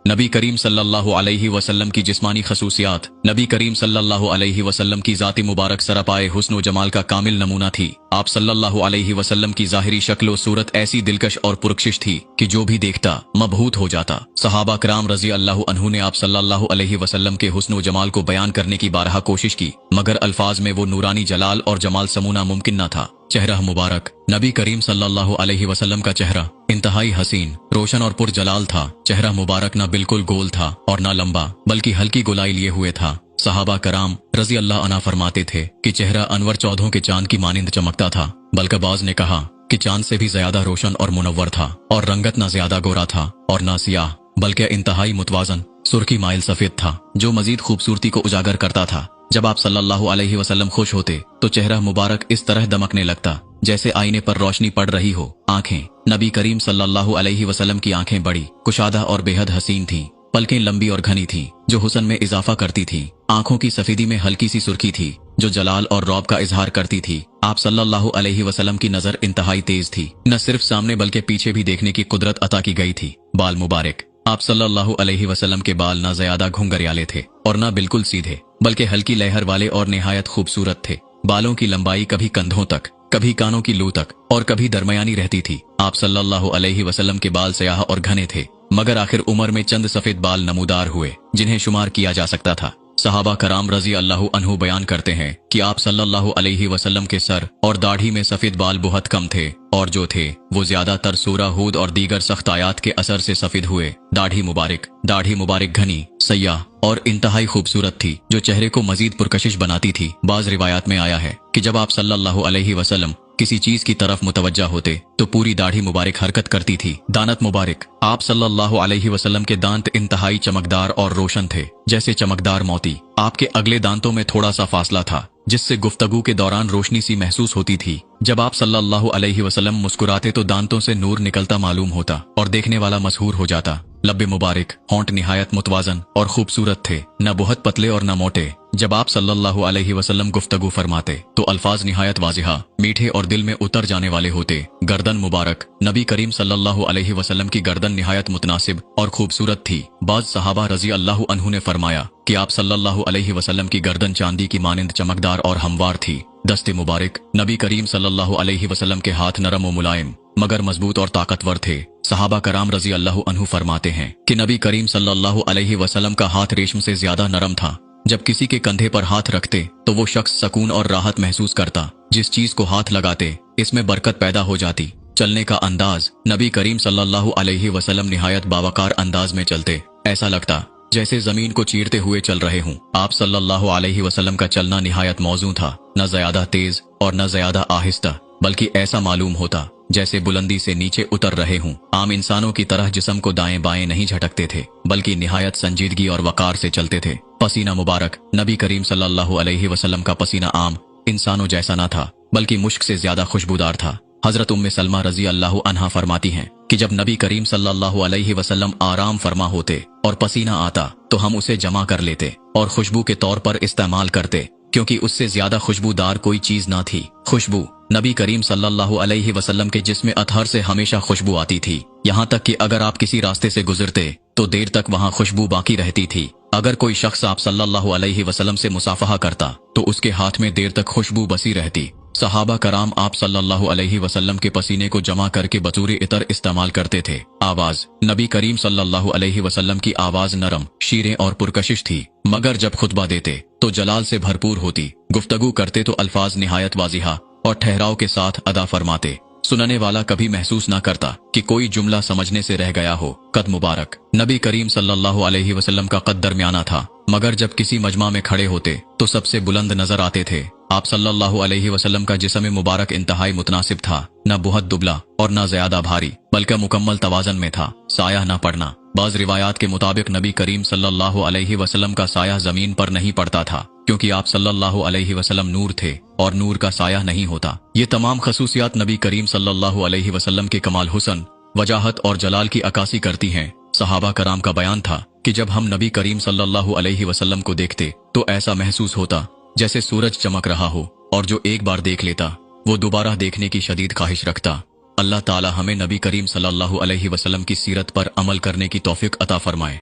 नबी करीम सल्लल्लाहु अलैहि वसल्लम की जिस्मानी खसूसियात। नबी करीम सल्लल्लाहु अलैहि वसल्लम की ज़ाती मुबारक सरापाए हुस्न व जमाल का कामिल नमूना थी। आप सल्लल्लाहु अलैहि वसल्लम की ज़ाहिरी शक्ल व सूरत ऐसी दिलकश और पुरकशिश थी कि जो भी देखता मबहूत हो जाता। सहाबा कराम रज़ी अल्लाह अन्हु ने आप सल्लल्लाहु अलैहि वसल्लम के हुस्न व जमाल को बयान करने की बारहा कोशिश की, मगर अल्फाज में वो नूरानी जलाल और जमाल समूना मुमकिन न था। चेहरा मुबारक। नबी करीम सल्लल्लाहु अलैहि वसल्लम का चेहरा इंतहाई हसीन, रोशन और पुरजलाल था। चेहरा मुबारक न बिल्कुल गोल था और न लंबा, बल्कि हल्की गोलाई लिए हुए था। सहाबा कराम रज़ी अल्लाह अन्हा फरमाते थे कि चेहरा अनवर चौधों के चांद की मानिंद चमकता था। बल्कबाज ने कहा कि चांद से भी ज्यादा रोशन और मुनव्वर था, और रंगत न ज्यादा गोरा था और न सियाह, बल्कि इंतहाई मुतवाजन सुर्खी माइल सफेद था, जो मजीद खूबसूरती को उजागर करता था। जब आप सल्लल्लाहु अलैहि वसल्लम खुश होते तो चेहरा मुबारक इस तरह दमकने लगता जैसे आईने पर रोशनी पड़ रही हो। आंखें। नबी करीम सल्लल्लाहु अलैहि वसल्लम की आंखें बड़ी, कुशादा और बेहद हसीन थीं। पलकें लंबी और घनी थीं, जो हुस्न में इजाफा करती थीं। आंखों की सफेदी में हल्की सी सुर्खी थी, जो जलाल और रौब का इजहार करती थी। आप सल्लल्लाहु अलैहि वसल्लम की नजर इंतहाई तेज थी, न सिर्फ सामने बल्कि पीछे भी देखने की कुदरत अता की गई थी। बाल मुबारक। आप सल्लल्लाहु अलैहि वसल्लम के बाल न ज्यादा घुंघरियाले थे और न बिल्कुल सीधे, बल्कि हल्की लहर वाले और निहायत खूबसूरत थे। बालों की लंबाई कभी कंधों तक, कभी कानों की लू तक और कभी दरमियानी रहती थी। आप सल्लल्लाहु अलैहि वसल्लम के बाल स्याह और घने थे, मगर आखिर उम्र में चंद सफेद बाल नमूदार हुए जिन्हें शुमार किया जा सकता था। सहाबा कराम रज़ी अल्लाह अन्हु बयान करते हैं कि आप सल्लल्लाहु अलैहि वसल्लम के सर और दाढ़ी में सफेद बाल बहुत कम थे, और जो थे वो ज्यादातर सूरा हूद और दीगर सख्त आयात के असर से सफेद हुए। दाढ़ी मुबारक घनी, सयाह और इंतहाई खूबसूरत थी, जो चेहरे को मजीद पुरकशिश बनाती थी। बाज रिवायात में आया है कि जब आप सल्लल्लाहु अलैहि वसल्लम किसी चीज की तरफ मुतवज्जा होते तो पूरी दाढ़ी मुबारक हरकत करती थी। दानत मुबारक। आप सल्लल्लाहु अलैहि वसल्लम के दांत इंतहाई चमकदार और रोशन थे, जैसे चमकदार मोती। आपके अगले दांतों में थोड़ा सा फासला था, जिससे गुफ्तगू के दौरान रोशनी सी महसूस होती थी। जब आप सल्लल्लाहु अलैहि वसल्लम मुस्कुराते तो दांतों से नूर निकलता मालूम होता और देखने वाला मशहूर हो जाता। लब्बे मुबारक। होंठ निहायत मुतवाजन और खूबसूरत थे, न बहुत पतले और न मोटे। जब आप सल्लल्लाहु अलैहि वसल्लम गुफ्तगू फरमाते तो अल्फाज निहायत वाजिहा, मीठे और दिल में उतर जाने वाले होते। गर्दन मुबारक। नबी करीम सल्लल्लाहु अलैहि वसल्लम की गर्दन निहायत मुतनासिब और खूबसूरत थी। बाज सहाबा रज़ी अल्लाह अन्हु ने फरमाया कि आप सल्लल्लाहु अलैहि वसल्लम की गर्दन चांदी की मानिंद चमकदार और हमवार थी। दस्ते मुबारक। नबी करीम सल्लल्लाहु अलैहि वसल्लम के हाथ नरम व मुलायम मगर मजबूत और ताकतवर थे। सहाबा कराम रज़ी अल्लाह अन्हु फरमाते हैं कि नबी करीम सल्लल्लाहु अलैहि वसल्लम का हाथ रेशम से ज्यादा नरम था। जब किसी के कंधे पर हाथ रखते तो वो शख्स सुकून और राहत महसूस करता। जिस चीज को हाथ लगाते इसमें बरकत पैदा हो जाती। चलने का अंदाज। नबी करीम सल्लल्लाहु अलैहि वसल्लम निहायत बावकार अंदाज में चलते, ऐसा लगता जैसे जमीन को चीरते हुए चल रहे हों। आप सल्लल्लाहु अलैहि वसल्लम का चलना निहायत मौजू था, न ज्यादा तेज और न ज्यादा आहिस्ता, बल्कि ऐसा मालूम होता जैसे बुलंदी से नीचे उतर रहे हों। आम इंसानों की तरह जिस्म को दाएं बाएं नहीं झटकते थे, बल्कि निहायत संजीदगी और वकार से चलते थे। पसीना मुबारक। नबी करीम सल्लल्लाहु अलैहि वसल्लम का पसीना आम इंसानों जैसा न था, बल्कि मुश्क से ज्यादा खुशबूदार था। हजरत उम्मे सलमा रज़ी अल्लाह अन्हा फरमाती हैं कि जब नबी करीम सल्लल्लाहु अलैहि वसल्लम आराम फरमा होते और पसीना आता तो हम उसे जमा कर लेते और खुशबू के तौर पर इस्तेमाल करते, क्योंकि उससे ज्यादा खुशबूदार कोई चीज ना थी। खुशबू। नबी करीम सल्लल्लाहु अलैहि वसल्लम के जिस्म अतहर से हमेशा खुशबू आती थी, यहाँ तक कि अगर आप किसी रास्ते से गुजरते तो देर तक वहाँ खुशबू बाकी रहती थी। अगर कोई शख्स आप सल्लल्लाहु अलैहि वसल्लम से मुसाफहा करता तो उसके हाथ में देर तक खुशबू बसी रहती। सहाबा कराम आप सल्लल्लाहु अलैहि वसल्लम के पसीने को जमा करके बतूरे इतर इस्तेमाल करते थे। आवाज। नबी करीम सल्लल्लाहु अलैहि वसल्लम की आवाज नरम, शीरें और पुरकशिश थी, मगर जब खुतबा देते तो जलाल से भरपूर होती। गुफ्तगू करते तो अल्फाज निहायत वाजिहा और ठहराव के साथ अदा फरमाते। सुनने वाला कभी महसूस न करता कि कोई जुमला समझने से रह गया हो। कद मुबारक। नबी करीम सल्लल्लाहु अलैहि वसल्लम का कद दरमियाना था, मगर जब किसी मजमा में खड़े होते तो सबसे बुलंद नजर आते थे। आप सल्लल्लाहु अलैहि वसल्लम का जिस्म मुबारक इंतहाई मुतनासिब था, न बहुत दुबला और न ज्यादा भारी, बल्कि मुकम्मल तवाजन में था। साया न पड़ना। बाज रिवायात के मुताबिक नबी करीम सल्लल्लाहु अलैहि वसल्लम का साया जमीन पर नहीं पड़ता था, क्योंकि आप सल्लल्लाहु अलैहि वसल्लम नूर थे और नूर का साया नहीं होता। ये तमाम खसूसियात नबी करीम सल्लल्लाहु अलैहि वसल्लम के कमाल हुस्न, वजाहत और जलाल की अक्कासी करती हैं। सहाबा कराम का बयान था कि जब हम नबी करीम सल्लल्लाहु अलैहि वसल्लम को देखते तो ऐसा महसूस होता जैसे सूरज चमक रहा हो, और जो एक बार देख लेता वो दोबारा देखने की शदीद ख्वाहिश रखता। अल्लाह ताला हमें नबी करीम सल्लल्लाहु अलैहि वसल्लम की सीरत पर अमल करने की तौफीक अता फरमाए।